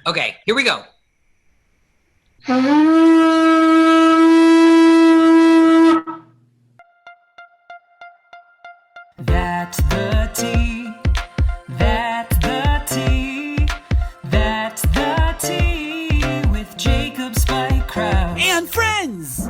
Okay, here we go. That's the tea. That's the tea. That's the tea with Jacob Spike Krause and friends.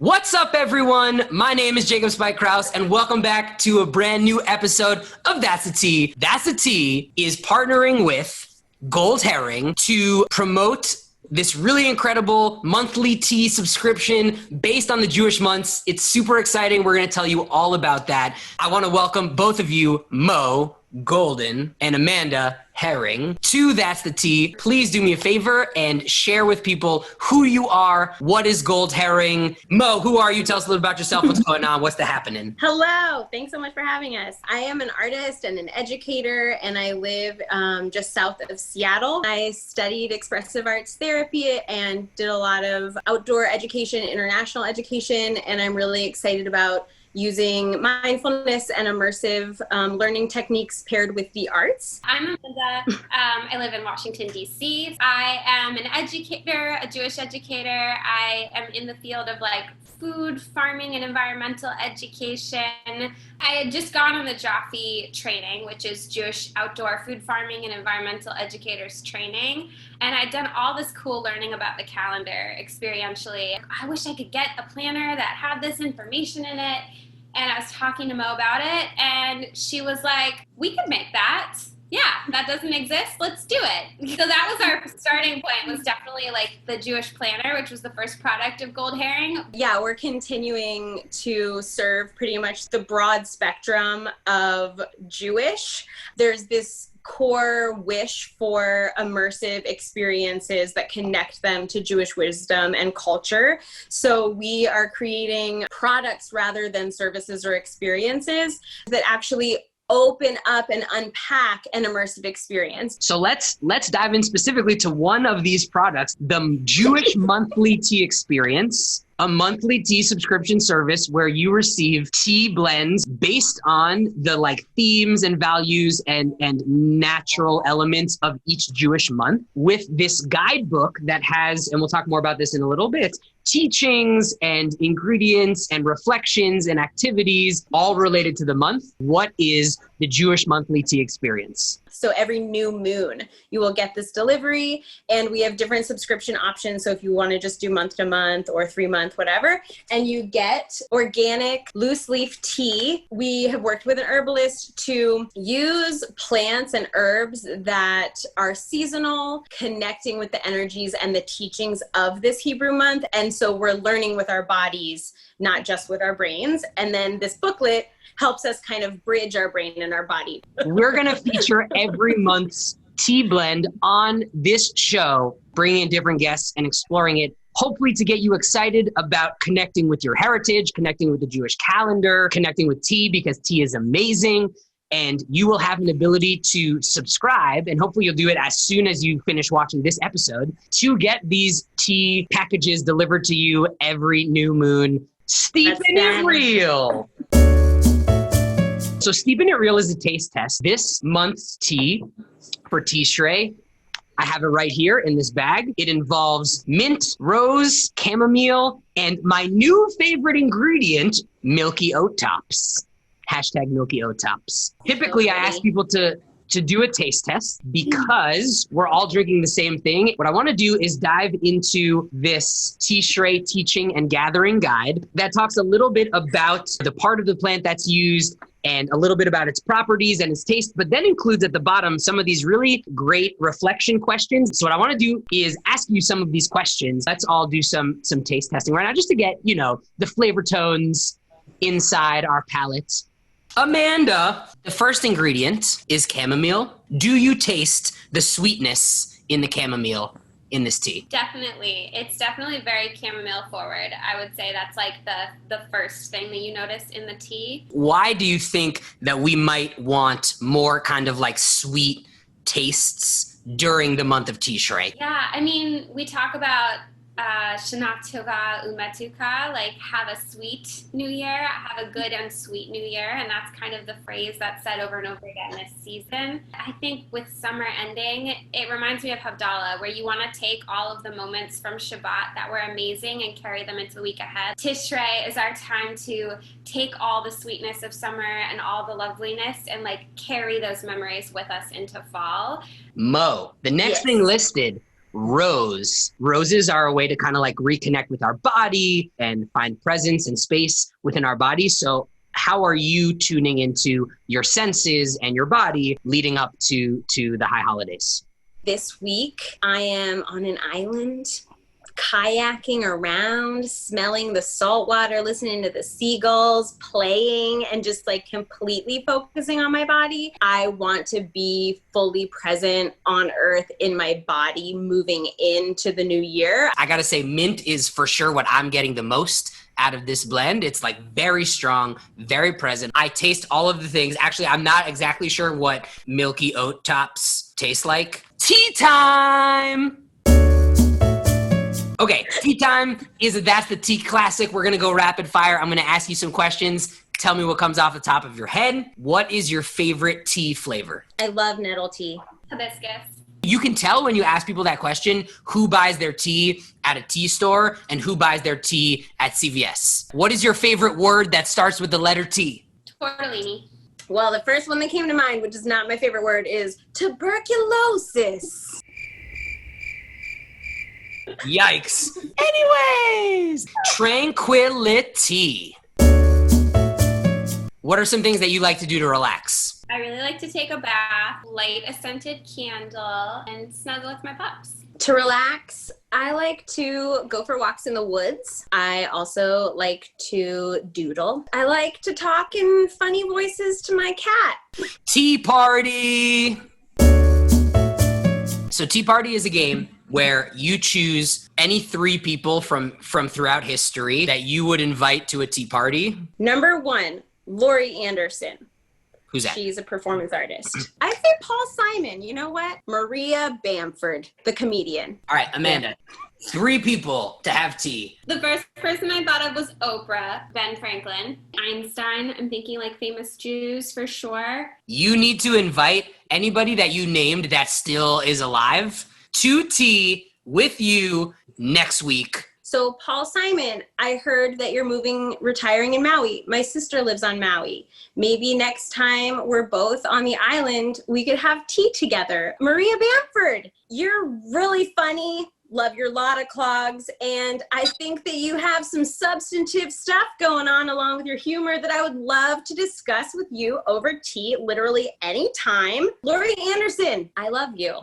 What's up, everyone? My name is Jacob Spike Krause, and welcome back to a brand new episode of That's the Tea. That's the Tea is partnering with Gold Herring to promote this really incredible monthly tea subscription based on the Jewish months. It's super exciting. We're going to tell you all about that. I want to welcome both of you, Mo Golden and Amanda Herring, to That's the Tea. Please do me a favor and share with people who you are. What is Gold Herring? Mo, who are you? Tell us a little about yourself. What's going on? What's the happening? Hello. Thanks so much for having us. I am an artist and an educator, and I live just south of Seattle. I studied expressive arts therapy and did a lot of outdoor education, international education, and I'm really excited about using mindfulness and immersive learning techniques paired with the arts. I'm Amanda. I live in Washington, D.C. I am an educator, a Jewish educator. I am in the field of food, farming, and environmental education. I had just gone on the Jaffe training, which is Jewish outdoor food farming and environmental educators training. And I'd done all this cool learning about the calendar experientially. I wish I could get a planner that had this information in it. And I was talking to Mo about it, and she was like, we could make that. Yeah, that doesn't exist. Let's do it. So that was our starting point, was definitely the Jewish planner, which was the first product of Gold Herring. Yeah, we're continuing to serve pretty much the broad spectrum of Jewish. There's this core wish for immersive experiences that connect them to Jewish wisdom and culture. So we are creating products rather than services or experiences that actually open up and unpack an immersive experience. So let's dive in specifically to one of these products, the Jewish Monthly Tea Experience, a monthly tea subscription service where you receive tea blends based on the themes and values and natural elements of each Jewish month, with this guidebook that has, and we'll talk more about this in a little bit, teachings and ingredients and reflections and activities all related to the month. What is the Jewish Monthly Tea Experience? So every new moon, you will get this delivery, and we have different subscription options. So if you want to just do month to month or 3 month, whatever, and you get organic loose leaf tea. We have worked with an herbalist to use plants and herbs that are seasonal, connecting with the energies and the teachings of this Hebrew month. And so we're learning with our bodies, not just with our brains. And then this booklet helps us kind of bridge our brain and our body. We're going to feature every month's tea blend on this show, bringing in different guests and exploring it, hopefully to get you excited about connecting with your heritage, connecting with the Jewish calendar, connecting with tea, because tea is amazing. And you will have an ability to subscribe, and hopefully you'll do it as soon as you finish watching this episode, to get these tea packages delivered to you every new moon. Steeping it real. So Steeping It Real is a taste test. This month's tea for Tishrei, I have it right here in this bag. It involves mint, rose, chamomile, and my new favorite ingredient, milky oat tops. Hashtag milky oat tops. Typically, I ask people to do a taste test because we're all drinking the same thing. What I want to do is dive into this Tishrei teaching and gathering guide that talks a little bit about the part of the plant that's used and a little bit about its properties and its taste, but then includes at the bottom some of these really great reflection questions. So what I want to do is ask you some of these questions. Let's all do some taste testing right now, just to get, the flavor tones inside our palates. Amanda, the first ingredient is chamomile. Do you taste the sweetness in the chamomile in this tea? Definitely. It's definitely very chamomile forward. I would say that's the first thing that you notice in the tea. Why do you think that we might want more kind of sweet tastes during the month of Tishrei? Yeah, I mean, we talk about Shana Tova Umetuka, like have a sweet new year, have a good and sweet new year. And that's kind of the phrase that's said over and over again this season. I think with summer ending, it reminds me of Havdalah, where you want to take all of the moments from Shabbat that were amazing and carry them into the week ahead. Tishrei is our time to take all the sweetness of summer and all the loveliness and like carry those memories with us into fall. Mo, the next thing listed, rose. Roses are a way to kind of like reconnect with our body and find presence and space within our body. So how are you tuning into your senses and your body leading up to the high holidays? This week, I am on an island, kayaking around, smelling the salt water, listening to the seagulls, playing, and just like completely focusing on my body. I want to be fully present on earth in my body moving into the new year. I gotta say, mint is for sure what I'm getting the most out of this blend. It's like very strong, very present. I taste all of the things. Actually, I'm not exactly sure what milky oat tops taste like. Tea time! Okay, tea time that's the tea classic. We're gonna go rapid fire. I'm gonna ask you some questions. Tell me what comes off the top of your head. What is your favorite tea flavor? I love nettle tea. Hibiscus. You can tell when you ask people that question who buys their tea at a tea store and who buys their tea at CVS. What is your favorite word that starts with the letter T? Tortellini. Well, the first one that came to mind, which is not my favorite word, is tuberculosis. Yikes. Anyways, tranquility. What are some things that you like to do to relax? I really like to take a bath, light a scented candle, and snuggle with my pups. To relax, I like to go for walks in the woods. I also like to doodle. I like to talk in funny voices to my cat. Tea party. So tea party is a game where you choose any 3 people from throughout history that you would invite to a tea party. Number 1, Laurie Anderson. Who's that? She's a performance artist. I say Paul Simon. You know what? Maria Bamford, the comedian. All right, Amanda. 3 people to have tea. The first person I thought of was Oprah, Ben Franklin, Einstein. I'm thinking like famous Jews for sure. You need to invite anybody that you named that still is alive to tea with you next week. So Paul Simon, I heard that you're retiring in Maui. My sister lives on Maui. Maybe next time we're both on the island, we could have tea together. Maria Bamford, you're really funny. Love your Lotta clogs. And I think that you have some substantive stuff going on along with your humor that I would love to discuss with you over tea literally anytime. Laurie Anderson, I love you.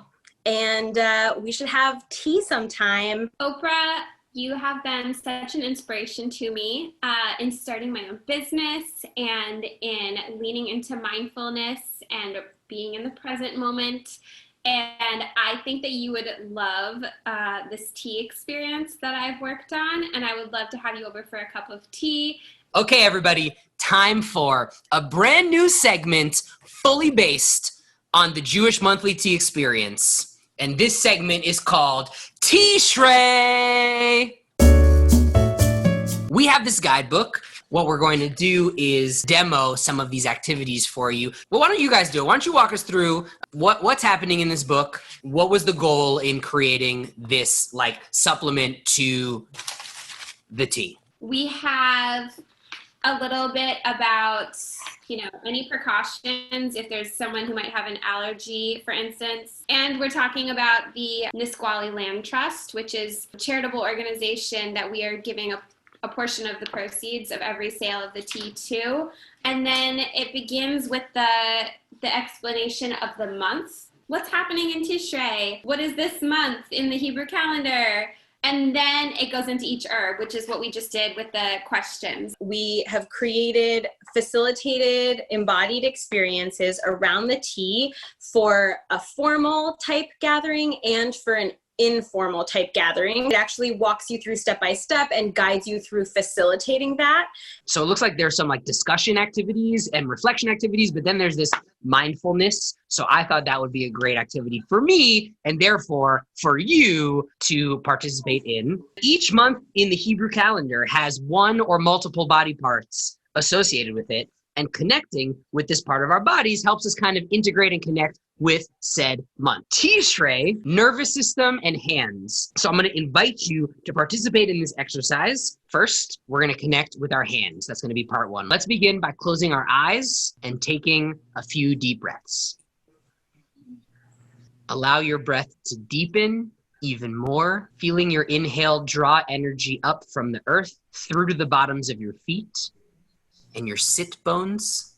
And we should have tea sometime. Oprah, you have been such an inspiration to me in starting my own business and in leaning into mindfulness and being in the present moment. And I think that you would love this tea experience that I've worked on. And I would love to have you over for a cup of tea. Okay, everybody, time for a brand new segment fully based on the Jewish Monthly Tea Experience. And this segment is called Tishrei. We have this guidebook. What we're going to do is demo some of these activities for you. Well, why don't you guys do it? Why don't you walk us through what's happening in this book? What was the goal in creating this like supplement to the tea? We have a little bit about, any precautions if there's someone who might have an allergy, for instance. And we're talking about the Nisqually Land Trust, which is a charitable organization that we are giving a portion of the proceeds of every sale of the tea to. And then it begins with the explanation of the month. What's happening in Tishrei? What is this month in the Hebrew calendar? And then it goes into each herb, which is what we just did with the questions. We have created facilitated embodied experiences around the tea for a formal type gathering and for an informal type gathering. It actually walks you through step by step and guides you through facilitating that. So it looks like there's some like discussion activities and reflection activities, but then there's this mindfulness. So I thought that would be a great activity for me and therefore for you to participate in. Each month in the Hebrew calendar has one or multiple body parts associated with it, and connecting with this part of our bodies helps us kind of integrate and connect with said month. Tishrei, nervous system and hands. So I'm going to invite you to participate in this exercise. First, we're going to connect with our hands. That's going to be part one. Let's begin by closing our eyes and taking a few deep breaths. Allow your breath to deepen even more, feeling your inhale draw energy up from the earth through to the bottoms of your feet and your sit bones.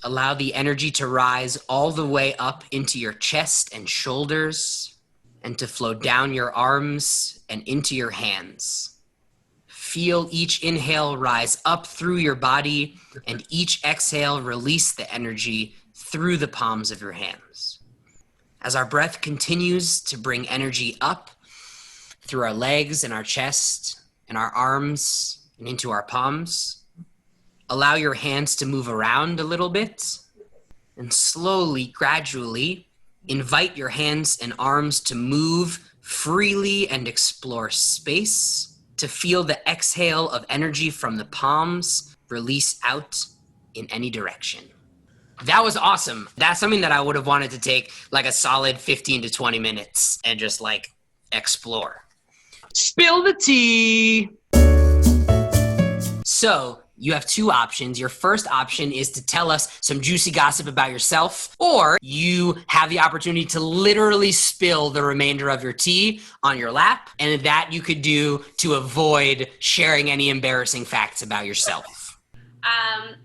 Allow the energy to rise all the way up into your chest and shoulders and to flow down your arms and into your hands. Feel each inhale rise up through your body and each exhale release the energy through the palms of your hands. As our breath continues to bring energy up through our legs and our chest and our arms and into our palms, allow your hands to move around a little bit and slowly, gradually invite your hands and arms to move freely and explore space, to feel the exhale of energy from the palms release out in any direction. That was awesome. That's something that I would have wanted to take like a solid 15 to 20 minutes and just like explore. Spill the tea. So you have two options. Your first option is to tell us some juicy gossip about yourself, or you have the opportunity to literally spill the remainder of your tea on your lap, and that you could do to avoid sharing any embarrassing facts about yourself.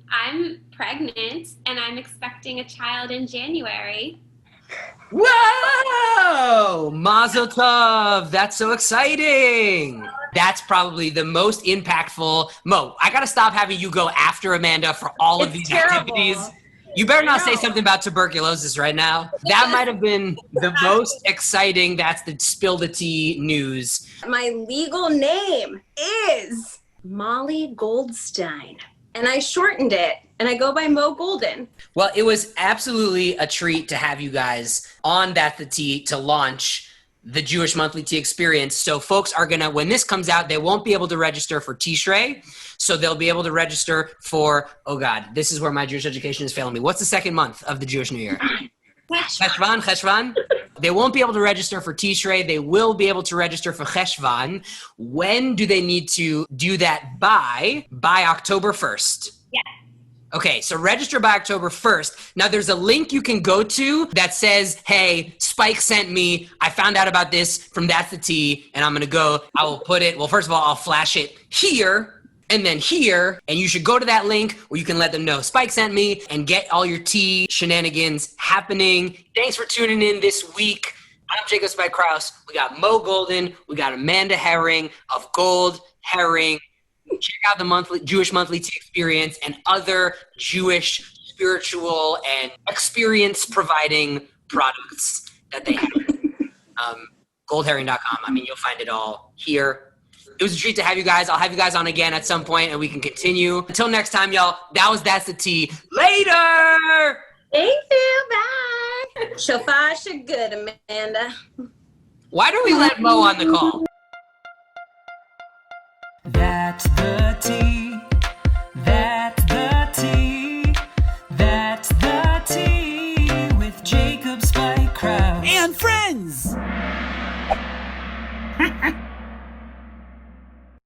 I'm pregnant and I'm expecting a child in January. Whoa! Mazel tov! That's so exciting! That's probably the most impactful. Mo, I gotta stop having you go after Amanda for all of these activities. You better not say something about tuberculosis right now. That might have been the most exciting. That's the spill the tea news. My legal name is Molly Goldstein, and I shortened it, and I go by Mo Golden. Well, it was absolutely a treat to have you guys on That's the Tea to launch the Jewish Monthly Tea Experience. So folks are gonna, when this comes out, they won't be able to register for Tishrei. So they'll be able to register for, oh God, this is where my Jewish education is failing me. What's the second month of the Jewish New Year? Cheshvan. They won't be able to register for Tishrei. They will be able to register for Cheshvan. When do they need to do that by? By October 1st. Yeah. Okay, so register by October 1st. Now there's a link you can go to that says, hey, Spike sent me. I found out about this from That's the Tea, and I'm gonna go. I will put it, well, first of all, I'll flash it here and then here, and you should go to that link where you can let them know Spike sent me and get all your tea shenanigans happening. Thanks for tuning in this week. I'm Jacob Spike Krause. We got Mo Golden. We got Amanda Herring of Gold Herring. Check out the Jewish Monthly Tea Experience and other Jewish spiritual and experience providing products that they have. Goldherring.com. I mean, you'll find it all here. It was a treat to have you guys. I'll have you guys on again at some point and we can continue. Until next time, y'all, That's the Tea. Later! Thank you. Bye. Shofar good, Amanda. Why do we let Mo on the call? That's the tea.